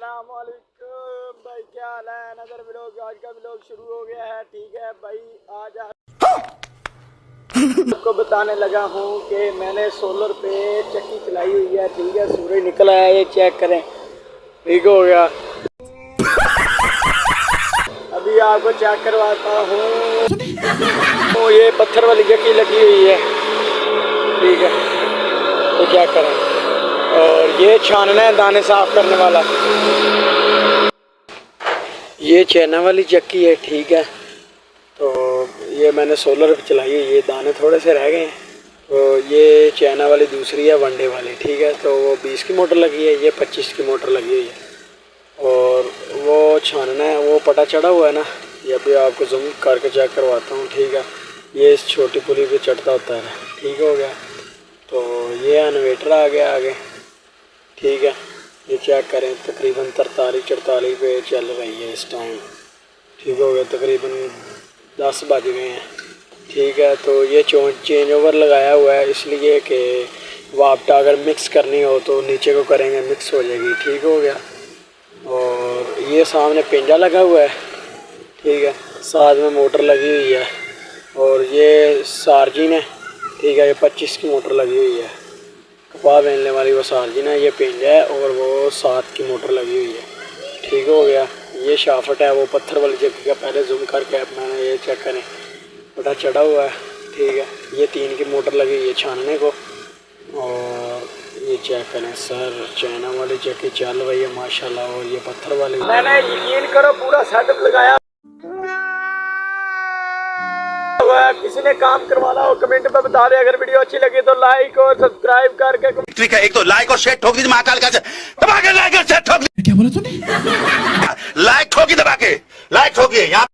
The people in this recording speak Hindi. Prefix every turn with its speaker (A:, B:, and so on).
A: अस्सलामुअलैकुम भाई, क्या हाल है। नजर व्लॉग, आज का व्लॉग शुरू हो गया है। ठीक है भाई, आज आपको बताने लगा हूँ कि मैंने सोलर पे चक्की चलाई हुई है। ठीक है, सूरज निकला है, ये चेक करें। ठीक हो गया। अभी आपको चेक करवाता हूँ। तो ये पत्थर वाली चक्की लगी हुई है। ठीक है, तो क्या करें। और ये छानना है, दाने साफ करने वाला। ये चाइना वाली चक्की है। ठीक है, तो ये मैंने सोलर पे चलाई है। ये दाने थोड़े से रह गए हैं। तो ये चाइना वाली दूसरी है, वनडे वाली। ठीक है, तो वो 20 की मोटर लगी है, ये 25 की मोटर लगी हुई है। और वो छानना है, वो पटा चढ़ा हुआ है ना, ये अभी आपको जूम करके चेक करवाता हूँ। ठीक है, ये इस छोटी पुली पे चढ़ता होता है। ठीक हो गया। तो ये इन्वेटर आ गया आगे। ठीक है, ये चेक करें, तकरीबन 43-44 पे चल रही है इस टाइम। ठीक हो गया, तकरीबन 10 बज गए हैं। ठीक है, तो ये चेंज ओवर लगाया हुआ है, इसलिए कि वापटा अगर मिक्स करनी हो तो नीचे को करेंगे, मिक्स हो जाएगी। ठीक हो गया। और ये सामने पिंजा लगा हुआ है। ठीक है, साथ में मोटर लगी हुई है। और ये सार्जिन है। ठीक है, ये 25 की मोटर लगी हुई है। कपा बेलने वाली वो सार्जिन है, ये पिंजा है। और वो 7 की मोटर लगी हुई है। ठीक हो गया। ये शाफट है, वो पत्थर वाली चक्की का। पहले जूम करके अब मैंने ये चेक करें, बड़ा चढ़ा हुआ है। ठीक है, ये 3 की मोटर लगी हुई है छानने को। और ये चेक करें सर, चाइना वाली चक्की चल रही है माशाल्लाह। और ये पत्थर वाली, मैंने यकीन करो पूरा सेटअप लगाया। किसी ने काम करवाना हो कमेंट में बता दे। अगर वीडियो अच्छी लगी तो लाइक और सब्सक्राइब करके,
B: ठीक है, एक तो लाइक और शेयर ठोक दीजिए महाकाल का, दबा के लाइक और शेयर ठोक। क्या बोला तूने? लाइक ठोकी, दबा के लाइक ठोकिए यहाँ।